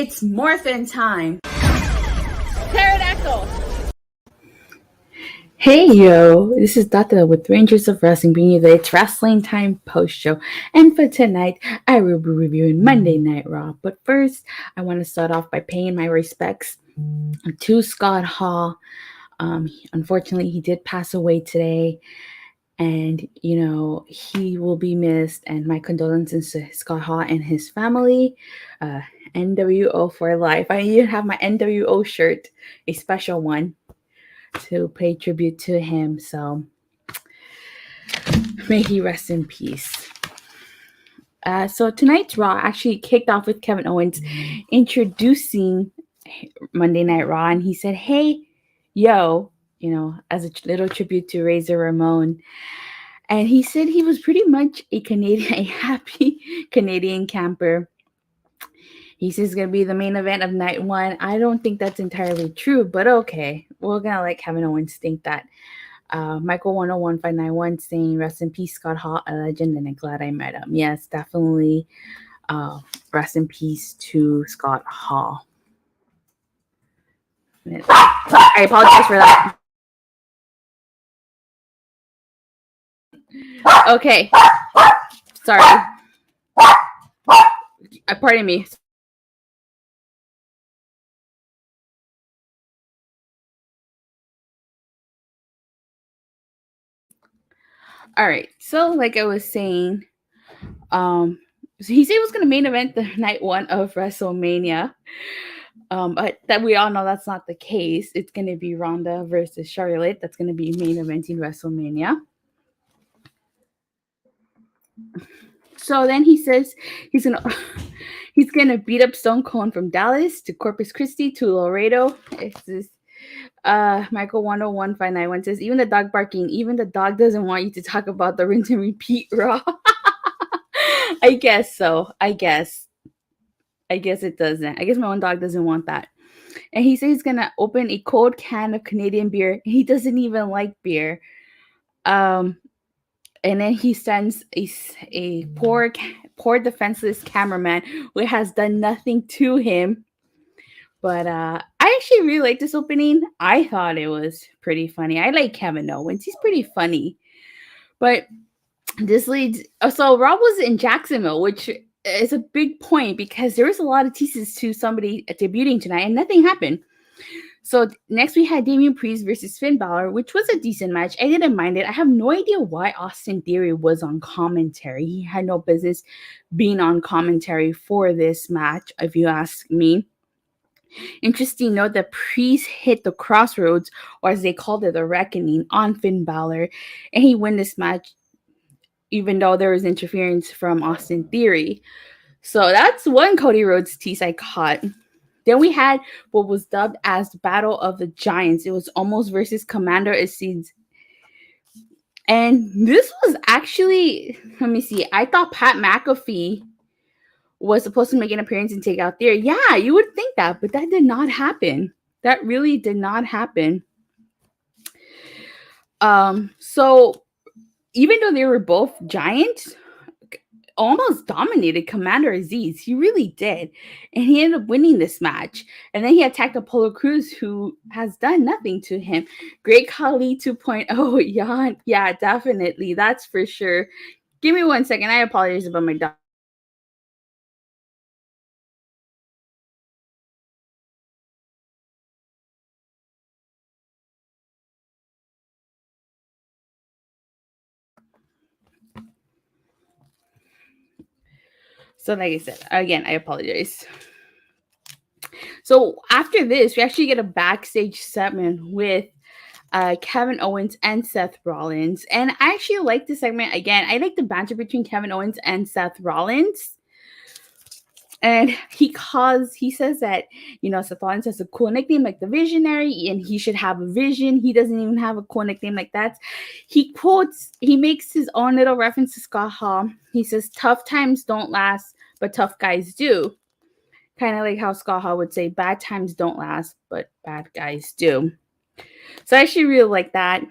It's morphin time. Pterodactyl. Hey yo, this is Datila with Rangers of Wrestling bringing you the It's Wrestling Time post show. And for tonight, I will be reviewing Monday Night Raw. But first, I want to start off by paying my respects to Scott Hall. Unfortunately, he did pass away today. And, he will be missed. And my condolences to Scott Hall and his family. NWO for life. I even have my NWO shirt, a special one, to pay tribute to him. So may he rest in peace. So tonight's Raw actually kicked off with Kevin Owens introducing Monday Night Raw, and he said, "Hey, yo," as a little tribute to Razor Ramon. And he said he was pretty much a happy Canadian camper. He says it's going to be the main event of night one. I don't think that's entirely true, but okay. We're going to let Kevin Owens think that. Michael 101591 saying, "Rest in peace, Scott Hall, a legend, and I'm glad I met him." Yes, definitely. Rest in peace to Scott Hall. I apologize for that. Okay. Sorry. Pardon me. All right. So, like I was saying, so he said he was going to main event the night one of WrestleMania. But that we all know that's not the case. It's going to be Ronda versus Charlotte. That's going to be main eventing WrestleMania. So then he says he's gonna beat up Stone Cold from Dallas to Corpus Christi to Laredo. It's this Michael 101591 says, "Even the dog barking, even the dog doesn't want you to talk about the rinse and repeat Raw." I guess so. I guess it doesn't. I guess my own dog doesn't want that. And he says he's gonna open a cold can of Canadian beer. He doesn't even like beer. And then he sends a poor defenseless cameraman who has done nothing to him. But I actually really like this opening. I thought it was pretty funny. I like Kevin Owens. He's pretty funny. But this leads... So Rob was in Jacksonville, which is a big point because there was a lot of teases to somebody debuting tonight and nothing happened. So next we had Damian Priest versus Finn Balor, which was a decent match. I didn't mind it. I have no idea why Austin Theory was on commentary. He had no business being on commentary for this match, if you ask me. Interesting note that Priest hit the crossroads, or as they called it, the reckoning, on Finn Balor, and he won this match even though there was interference from Austin Theory. So that's one Cody Rhodes tease I caught. Then we had what was dubbed as the Battle of the Giants. It was Omos versus Commander Azeez. And this was actually, let me see, I thought Pat McAfee was supposed to make an appearance and take out Theory. Yeah, you would think that, but that did not happen. That really did not happen. So even though they were both giants, almost dominated Commander Azeez. He really did. And he ended up winning this match. And then he attacked Apollo Crews, who has done nothing to him. Great Khali 2.0. Yeah, definitely. That's for sure. Give me 1 second. I apologize about my dog. So like I said, again, I apologize. So after this, we actually get a backstage segment with Kevin Owens and Seth Rollins. And I actually like this segment. Again, I like the banter between Kevin Owens and Seth Rollins. And he says that, Seth Rollins has a cool nickname like the Visionary, and he should have a vision. He doesn't even have a cool nickname like that. He makes his own little reference to Scott Hall. He says, "Tough times don't last, but tough guys do." Kind of like how Scott Hall would say, "Bad times don't last, but bad guys do." So I actually really like that.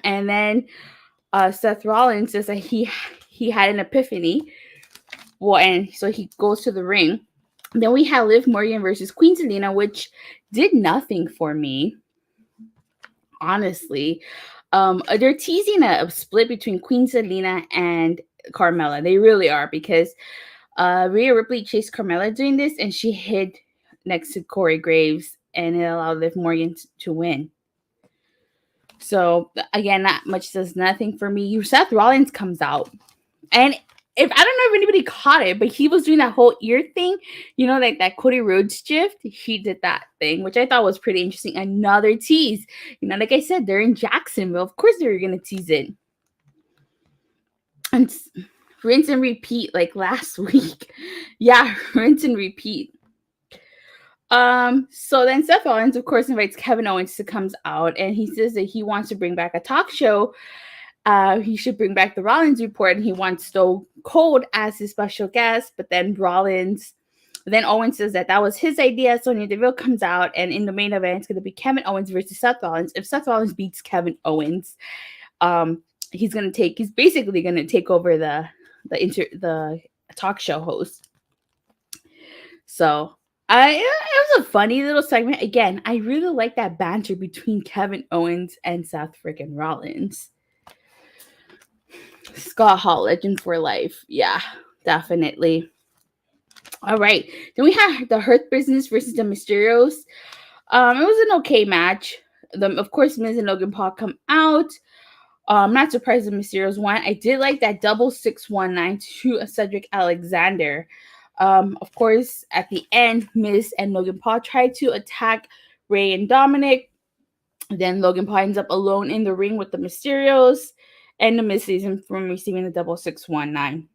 And then Seth Rollins says that he had an epiphany. Well, and so he goes to the ring Then we had Liv Morgan versus Queen Zelina, which did nothing for me, honestly. They're teasing a split between Queen Zelina and Carmella. They really are, because Rhea Ripley chased Carmella doing this, and she hid next to Corey Graves, and it allowed Liv Morgan to win. So again, that much does nothing for me. Seth Rollins comes out, and if I don't know if anybody caught it, but he was doing that whole ear thing, like that Cody Rhodes shift. He did that thing, which I thought was pretty interesting. Another tease. Like I said, they're in Jacksonville. Of course, they were gonna tease it, and rinse and repeat like last week. Yeah, rinse and repeat. So then Seth Rollins, of course, invites Kevin Owens to come out, and he says that he wants to bring back a talk show. He should bring back the Rollins Report, and he wants Stone Cold as his special guest. But then Owens says that was his idea. Sonya Deville comes out, and in the main event, it's going to be Kevin Owens versus Seth Rollins. If Seth Rollins beats Kevin Owens, he's basically going to take over the talk show host. So it was a funny little segment. Again, I really like that banter between Kevin Owens and Seth freaking Rollins. Scott Hall, legend for life. Yeah, definitely. All right. Then we have the Hurt Business versus the Mysterios. It was an okay match. Of course, Miz and Logan Paul come out. I'm not surprised the Mysterios won. I did like that double 619 to Cedric Alexander. Of course, at the end, Miz and Logan Paul tried to attack Rey and Dominic. Then Logan Paul ends up alone in the ring with the Mysterios, and the Miz saves him from receiving the double 619.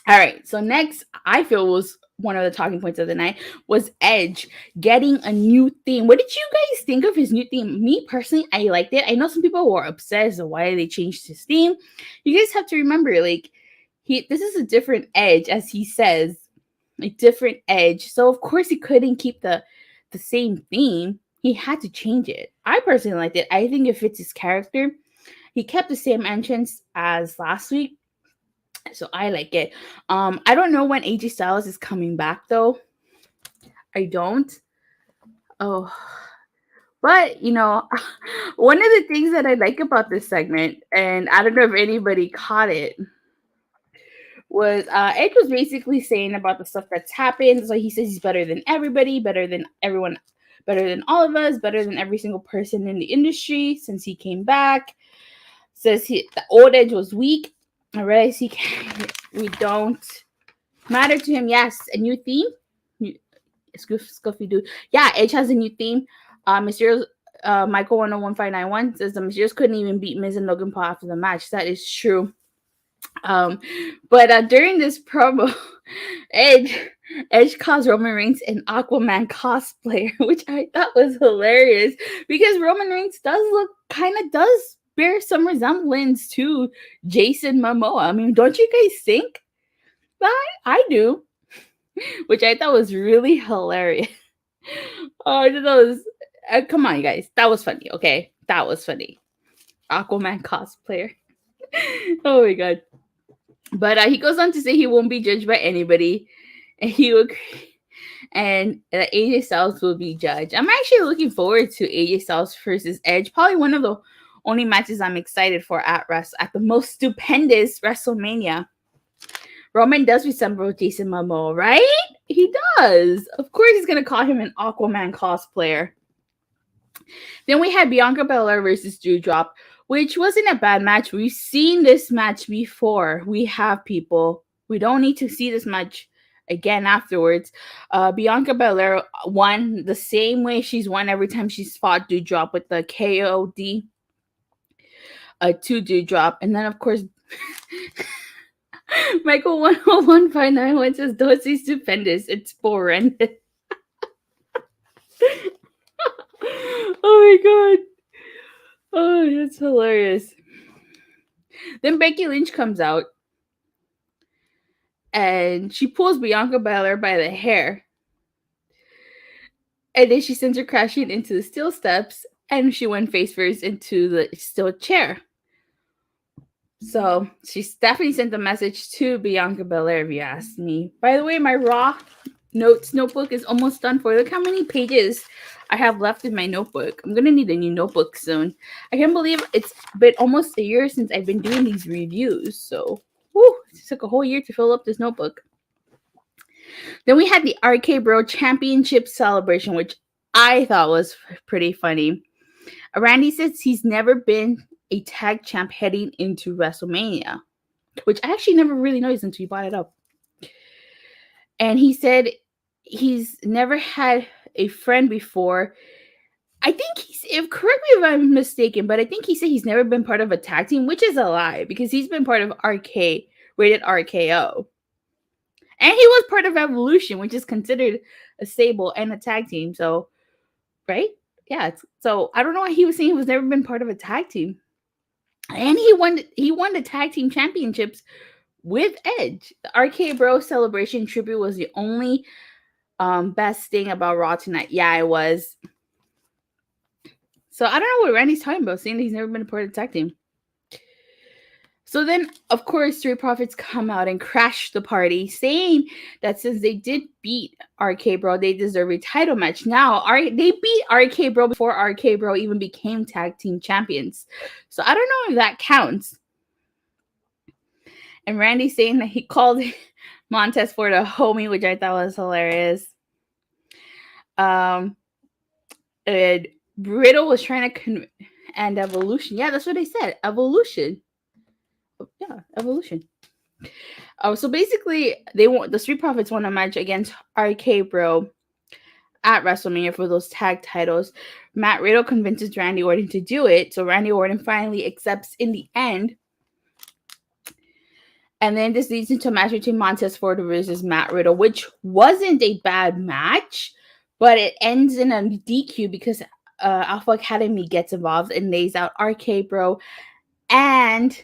All right, so next, I feel was one of the talking points of the night was Edge getting a new theme. What did you guys think of his new theme? Me personally, I liked it. I know some people were upset as to why they changed his theme. You guys have to remember, this is a different Edge, as he says, a different Edge. So of course he couldn't keep the same theme. He had to change it. I personally liked it. I think it fits his character. He kept the same entrance as last week, so I like it. I don't know when AJ Styles is coming back, though. I don't. Oh. But, one of the things that I like about this segment, and I don't know if anybody caught it, was Edge was basically saying about the stuff that's happened. So he says he's better than everybody, better than everyone, better than all of us, better than every single person in the industry since he came back. Says the old Edge was weak. All right, we don't matter to him. Yes, a new theme. Scuffy dude. Yeah, Edge has a new theme. Mysterios, Michael 1015991 says the Mysterios couldn't even beat Miz and Logan Paul after the match. That is true. But during this promo, Edge calls Roman Reigns an Aquaman cosplayer, which I thought was hilarious because Roman Reigns does bear some resemblance to Jason Momoa. I mean, don't you guys think? I do, which I thought was really hilarious. I thought that was come on, you guys, that was funny. Okay, that was funny. Aquaman cosplayer. Oh my god. But he goes on to say he won't be judged by anybody, and he will agree, and AJ Styles will be judged. I'm actually looking forward to AJ Styles versus Edge. Probably one of the only matches I'm excited for at the most stupendous WrestleMania. Roman does resemble Jason Momoa, right? He does. Of course, he's gonna call him an Aquaman cosplayer. Then we had Bianca Belair versus Doudrop, which wasn't a bad match. We've seen this match before. We have people. We don't need to see this match again afterwards. Bianca Belair won the same way she's won every time she's fought Doudrop, with the KOD to Doudrop. And then, of course, Michael 10159 says, don't say stupendous. It's horrendous. Oh my god. Oh, that's hilarious. Then Becky Lynch comes out and she pulls Bianca Belair by the hair. And then she sends her crashing into the steel steps, and she went face first into the steel chair. So she definitely sent a message to Bianca Belair, if you ask me. By the way, my Raw notebook is almost done for. Look how many pages I have left in my notebook. I'm gonna need a new notebook soon. I can't believe it's been almost a year since I've been doing these reviews. So, it took a whole year to fill up this notebook. Then we had the RKBro Championship celebration, which I thought was pretty funny. Randy says he's never been a tag champ heading into WrestleMania, which I actually never really noticed until you brought it up. And he said he's never had a friend before. I think correct me if I'm mistaken, but I think he said he's never been part of a tag team, which is a lie because he's been part of rated RKO. And he was part of Evolution, which is considered a stable and a tag team. So, right? Yeah. So I don't know why he was saying he was never been part of a tag team. And he won the tag team championships with Edge. The RKBro celebration tribute was the only best thing about Raw tonight. Yeah, it was. So I don't know what Randy's talking about, saying that he's never been a part of the tag team. So then, of course, Street Profits come out and crash the party, saying that since they did beat RKBro, they deserve a title match. Now, they beat RKBro before RKBro even became tag team champions. So I don't know if that counts. And Randy saying that he called Montez for the homie, which I thought was hilarious. And Riddle was trying to and Evolution. Yeah, that's what they said. Evolution. Yeah, Evolution. So basically, the Street Profits won a match against RK-Bro at WrestleMania for those tag titles. Matt Riddle convinces Randy Orton to do it, so Randy Orton finally accepts in the end. And then this leads into a match between Montez Ford versus Matt Riddle, which wasn't a bad match, but it ends in a DQ because Alpha Academy gets involved and lays out RK-Bro and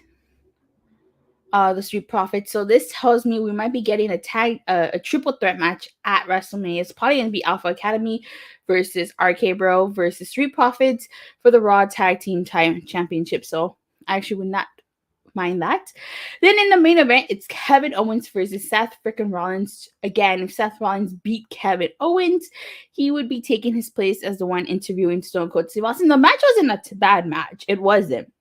the Street Profits. So this tells me we might be getting a triple threat match at WrestleMania. It's probably going to be Alpha Academy versus RK-Bro versus Street Profits for the Raw Tag Team Championship. So I actually would not mind that. Then in the main event, it's Kevin Owens versus Seth freaking Rollins. Again, if Seth Rollins beat Kevin Owens, he would be taking his place as the one interviewing Stone Cold Steve Austin. The match wasn't a bad match. It wasn't.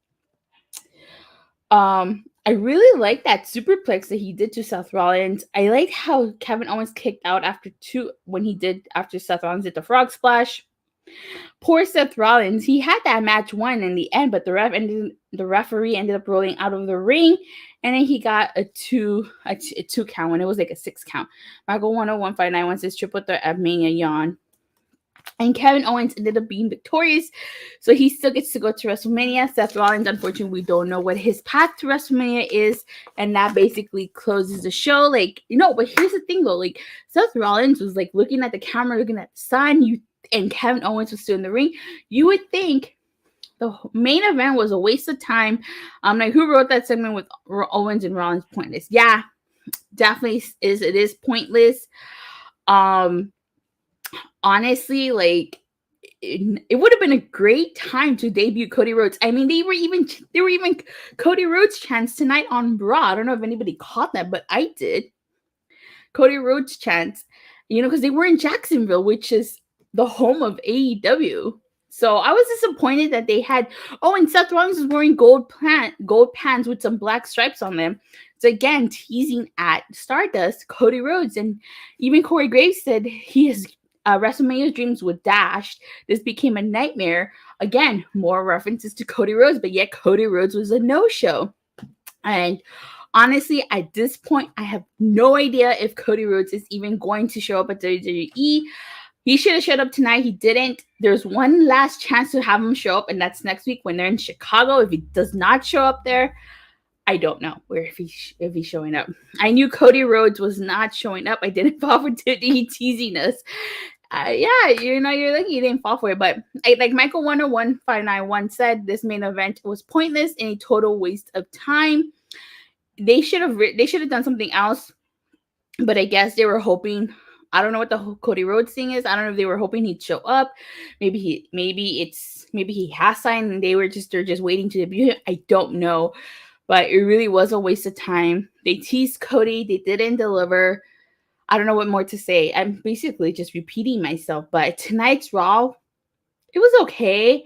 I really liked that superplex that he did to Seth Rollins. I liked how Kevin Owens kicked out after Seth Rollins did the frog splash. Poor Seth Rollins. He had that match won in the end, but the referee ended up rolling out of the ring, and then he got a two count when it was like a 6 count. Michael 10159 says triple threat at Mania yawn. And Kevin Owens ended up being victorious, so he still gets to go to WrestleMania. Seth Rollins, unfortunately, we don't know what his path to WrestleMania is, and that basically closes the show. But here's the thing, though. Seth Rollins was, looking at the camera, looking at the sign, and Kevin Owens was still in the ring. You would think the main event was a waste of time. Who wrote that segment with Owens and Rollins pointless? Yeah, definitely it is pointless. Honestly, it would have been a great time to debut Cody Rhodes. I mean, they were even Cody Rhodes chants tonight on Raw. I don't know if anybody caught that, but I did. Cody Rhodes chants, because they were in Jacksonville, which is the home of AEW. So I was disappointed that they had. Oh, and Seth Rollins was wearing gold pants with some black stripes on them. So again, teasing at Stardust, Cody Rhodes, and even Corey Graves said he has. WrestleMania's dreams were dashed. This became a nightmare. Again, more references to Cody Rhodes, but yet Cody Rhodes was a no-show. And honestly, at this point, I have no idea if Cody Rhodes is even going to show up at WWE. He should have showed up tonight. He didn't. There's one last chance to have him show up, and that's next week when they're in Chicago. If he does not show up there, I don't know if he's showing up. I knew Cody Rhodes was not showing up. I didn't fall for he teasing us. You're lucky you didn't fall for it. But like Michael 10159 said, this main event was pointless and a total waste of time. They should have done something else. But I guess they were hoping. I don't know what the Cody Rhodes thing is. I don't know if they were hoping he'd show up. Maybe he has signed and they're just waiting to debut him. I don't know. But it really was a waste of time. They teased Cody. They didn't deliver. I don't know what more to say. I'm basically just repeating myself. But tonight's Raw, it was okay.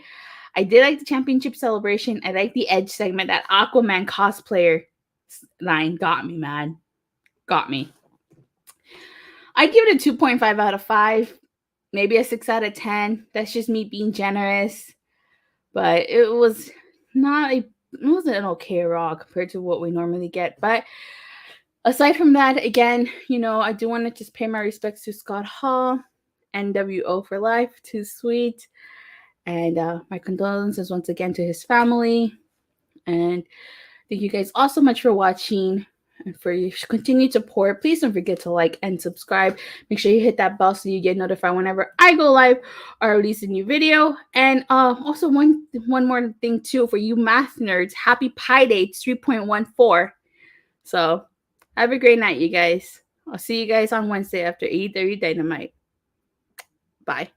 I did like the championship celebration. I like the Edge segment. That Aquaman cosplayer line got me, man. Got me. I'd give it a 2.5 out of 5. Maybe a 6 out of 10. That's just me being generous. But it was it wasn't an okay Raw compared to what we normally get. But aside from that, again, I do want to just pay my respects to Scott Hall, NWO for life, too sweet. And my condolences once again to his family. And thank you guys all so much for watching and for your continued support. Please don't forget to like and subscribe. Make sure you hit that bell so you get notified whenever I go live or release a new video. And also one more thing too, for you math nerds, happy Pi Day 3.14. So have a great night, you guys. I'll see you guys on Wednesday after AEW Dynamite. Bye.